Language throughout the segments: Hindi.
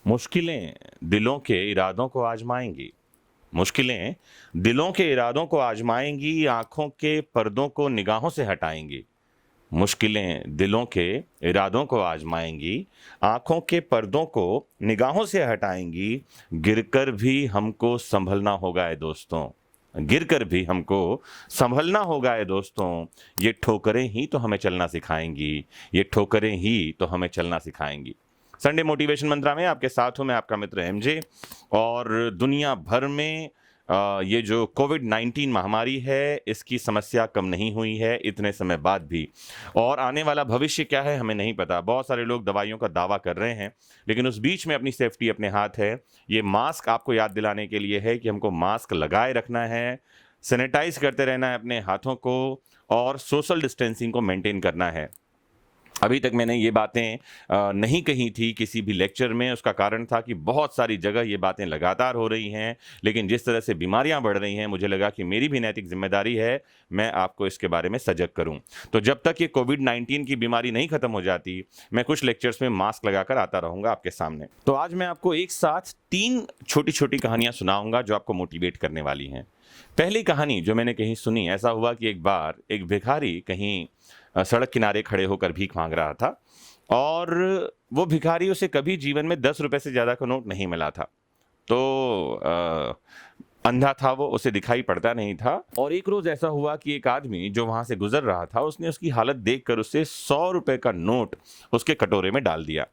मुश्किलें दिलों के इरादों को आजमाएंगी। मुश्किलें दिलों के इरादों को आजमाएंगी, आंखों के पर्दों को निगाहों से हटाएंगी। मुश्किलें दिलों के इरादों को आजमाएंगी, आंखों के पर्दों को निगाहों से हटाएंगी। गिरकर भी हमको संभलना होगा ए दोस्तों, गिरकर भी हमको संभलना होगा ए दोस्तों। ये ठोकरें ही तो हमें चलना सिखाएंगी, ये ठोकरें ही तो हमें चलना सिखाएंगी। संडे मोटिवेशन मंत्रा में आपके साथ हूं मैं, आपका मित्र एमजे। और दुनिया भर में ये जो कोविड-19 महामारी है, इसकी समस्या कम नहीं हुई है इतने समय बाद भी। और आने वाला भविष्य क्या है हमें नहीं पता। बहुत सारे लोग दवाइयों का दावा कर रहे हैं, लेकिन उस बीच में अपनी सेफ्टी अपने हाथ है। ये मास्क आपको याद दिलाने के लिए है कि हमको मास्क लगाए रखना है, सैनिटाइज करते रहना है अपने हाथों को, और सोशल डिस्टेंसिंग को मेंटेन करना है। अभी तक मैंने ये बातें नहीं कही थी किसी भी लेक्चर में। उसका कारण था कि बहुत सारी जगह ये बातें लगातार हो रही हैं, लेकिन जिस तरह से बीमारियां बढ़ रही हैं, मुझे लगा कि मेरी भी नैतिक जिम्मेदारी है मैं आपको इसके बारे में सजग करूं। तो जब तक ये कोविड-19 की बीमारी नहीं खत्म हो जाती, मैं कुछ लेक्चर्स में मास्क लगाकर आता रहूंगा आपके सामने। तो आज मैं आपको एक साथ 3 छोटी छोटी कहानियां सुनाऊंगा जो आपको मोटिवेट करने वाली हैं। पहली कहानी जो मैंने कहीं सुनी, ऐसा हुआ कि एक बार एक भिखारी कहीं सड़क किनारे खड़े होकर भीख मांग रहा था, और वो भिखारी, उसे कभी जीवन में 10 रुपए से ज़्यादा का नोट नहीं मिला था। तो अंधा था वो, उसे दिखाई पड़ता नहीं था। और एक रोज़ ऐसा हुआ कि एक आदमी जो वहाँ से गुजर रहा था, उसने उसकी हालत देखकर उसे 100 रुपए का नोट उसके कटोरे में डाल दिया।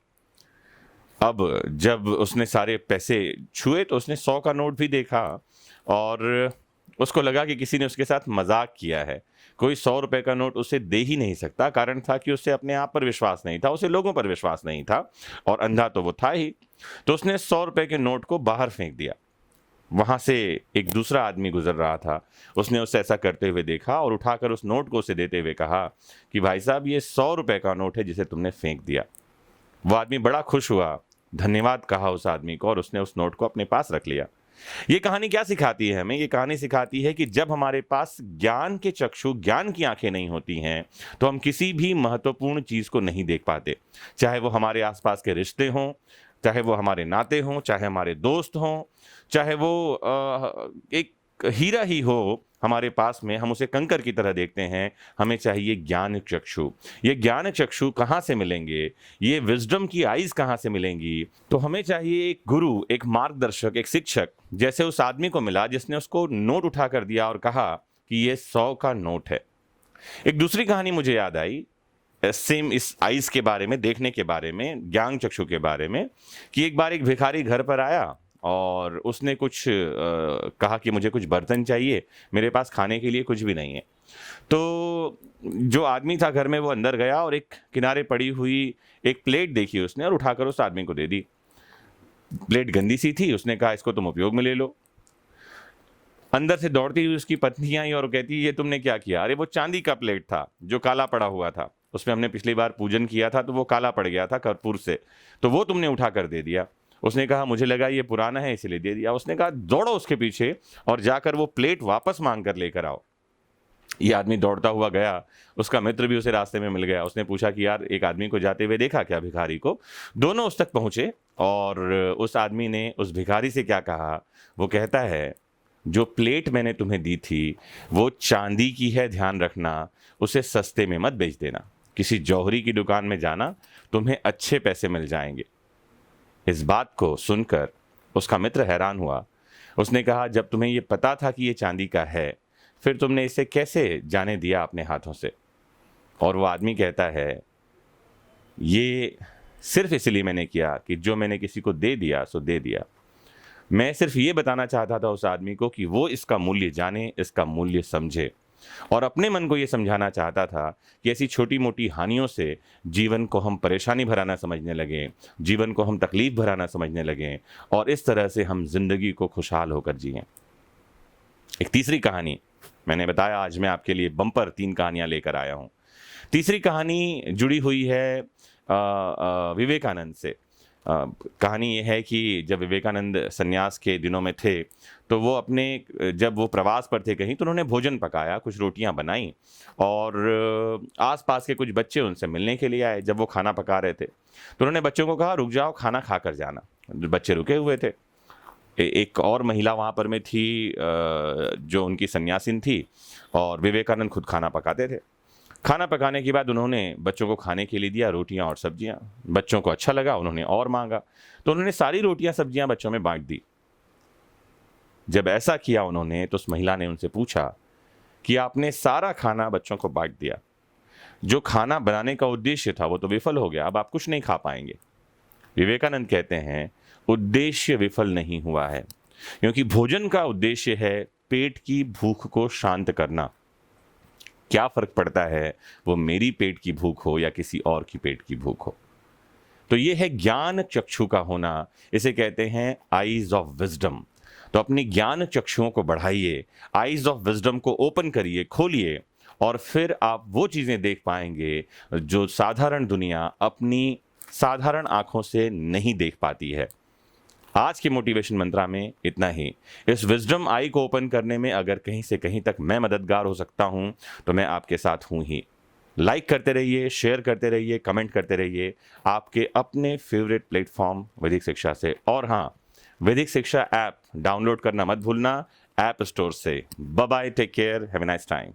अब जब उसने सारे पैसे छुए तो उसने 100 का नोट भी देखा, और उसको लगा कि किसी ने उसके साथ मजाक किया है। कोई 100 रुपए का नोट उसे दे ही नहीं सकता। कारण था कि उसे अपने आप पर विश्वास नहीं था, उसे लोगों पर विश्वास नहीं था, और अंधा तो वो था ही। तो उसने 100 रुपए के नोट को बाहर फेंक दिया। वहां से एक दूसरा आदमी गुजर रहा था, उसने उसे ऐसा करते हुए देखा और उठाकर उस नोट को उसे देते हुए कहा कि भाई साहब, ये 100 रुपए का नोट है जिसे तुमने फेंक दिया। वो आदमी बड़ा खुश हुआ, धन्यवाद कहा उस आदमी को, और उसने उस नोट को अपने पास रख लिया। ये कहानी क्या सिखाती है हमें? ये कहानी सिखाती है कि जब हमारे पास ज्ञान के चक्षु, ज्ञान की आंखें नहीं होती हैं, तो हम किसी भी महत्वपूर्ण चीज को नहीं देख पाते। चाहे वो हमारे आसपास के रिश्ते हों, चाहे वो हमारे नाते हों, चाहे हमारे दोस्त हों, चाहे वो एक हीरा ही हो हमारे पास में, हम उसे कंकर की तरह देखते हैं। हमें चाहिए ज्ञान चक्षु। ये ज्ञान चक्षु कहाँ से मिलेंगे? ये विजडम की आईज कहाँ से मिलेंगी? तो हमें चाहिए एक गुरु, एक मार्गदर्शक, एक शिक्षक, जैसे उस आदमी को मिला जिसने उसको नोट उठा कर दिया और कहा कि ये 100 का नोट है। एक दूसरी कहानी मुझे याद आई, सेम इस आईज के बारे में, देखने के बारे में, ज्ञान चक्षु के बारे में, कि एक बार एक भिखारी घर पर आया और उसने कुछ कहा कि मुझे कुछ बर्तन चाहिए, मेरे पास खाने के लिए कुछ भी नहीं है। तो जो आदमी था घर में, वो अंदर गया और एक किनारे पड़ी हुई एक प्लेट देखी उसने और उठाकर उस आदमी को दे दी। प्लेट गंदी सी थी, उसने कहा इसको तुम उपयोग में ले लो। अंदर से दौड़ती हुई उसकी पत्नी आई और कहती ये तुमने क्या किया? अरे वो चांदी का प्लेट था जो काला पड़ा हुआ था, उसमें हमने पिछली बार पूजन किया था तो वो काला पड़ गया था कर्पूर से, तो वो तुमने उठा कर दे दिया। उसने कहा मुझे लगा ये पुराना है इसलिए दे दिया। उसने कहा दौड़ो उसके पीछे और जाकर वो प्लेट वापस मांग कर लेकर आओ। ये आदमी दौड़ता हुआ गया, उसका मित्र भी उसे रास्ते में मिल गया। उसने पूछा कि यार एक आदमी को जाते हुए देखा क्या, भिखारी को? दोनों उस तक पहुंचे और उस आदमी ने उस भिखारी से क्या कहा, वो कहता है जो प्लेट मैंने तुम्हें दी थी वो चांदी की है, ध्यान रखना, उसे सस्ते में मत बेच देना, किसी जौहरी की दुकान में जाना, तुम्हें अच्छे पैसे मिल जाएंगे। इस बात को सुनकर उसका मित्र हैरान हुआ। उसने कहा जब तुम्हें ये पता था कि ये चांदी का है, फिर तुमने इसे कैसे जाने दिया अपने हाथों से? और वो आदमी कहता है ये सिर्फ इसलिए मैंने किया कि जो मैंने किसी को दे दिया सो दे दिया। मैं सिर्फ ये बताना चाहता था उस आदमी को कि वो इसका मूल्य जाने, इसका मूल्य समझे, और अपने मन को ये समझाना चाहता था कि ऐसी छोटी मोटी हानियों से जीवन को हम परेशानी भरा ना समझने लगें, जीवन को हम तकलीफ भरा ना समझने लगें, और इस तरह से हम जिंदगी को खुशहाल होकर जिएं। एक तीसरी कहानी मैंने बताया, आज मैं आपके लिए बम्पर 3 कहानियां लेकर आया हूं। तीसरी कहानी जुड़ी हुई है विवेकानंद से। कहानी ये है कि जब विवेकानंद सन्यास के दिनों में थे तो वो अपने जब वो प्रवास पर थे कहीं तो उन्होंने भोजन पकाया, कुछ रोटियां बनाई और आसपास के कुछ बच्चे उनसे मिलने के लिए आए। जब वो खाना पका रहे थे तो उन्होंने बच्चों को कहा, रुक जाओ, खाना खा कर जाना। बच्चे रुके हुए थे। एक और महिला वहाँ पर में थी जो उनकी सन्यासिन थी, और विवेकानंद खुद खाना पकाते थे। खाना पकाने के बाद उन्होंने बच्चों को खाने के लिए दिया रोटियां और सब्जियां। बच्चों को अच्छा लगा, उन्होंने और मांगा, तो उन्होंने सारी रोटियां सब्जियां बच्चों में बांट दी। जब ऐसा किया उन्होंने तो उस महिला ने उनसे पूछा कि आपने सारा खाना बच्चों को बांट दिया, जो खाना बनाने का उद्देश्य था वो तो विफल हो गया, अब आप कुछ नहीं खा पाएंगे। विवेकानंद कहते हैं उद्देश्य विफल नहीं हुआ है, क्योंकि भोजन का उद्देश्य है पेट की भूख को शांत करना। क्या फर्क पड़ता है वो मेरी पेट की भूख हो या किसी और की पेट की भूख हो। तो ये है ज्ञान चक्षु का होना, इसे कहते हैं आईज ऑफ विजडम। तो अपनी ज्ञान चक्षुओं को बढ़ाइए, आईज ऑफ विजडम को ओपन करिए, खोलिए, और फिर आप वो चीजें देख पाएंगे जो साधारण दुनिया अपनी साधारण आंखों से नहीं देख पाती है। आज के मोटिवेशन मंत्रा में इतना ही। इस विजडम आई को ओपन करने में अगर कहीं से कहीं तक मैं मददगार हो सकता हूं तो मैं आपके साथ हूं ही। लाइक करते रहिए, शेयर करते रहिए, कमेंट करते रहिए आपके अपने फेवरेट प्लेटफॉर्म वैदिक शिक्षा से। और हाँ, वैदिक शिक्षा ऐप डाउनलोड करना मत भूलना ऐप स्टोर से। Bye bye, take care, have a nice time.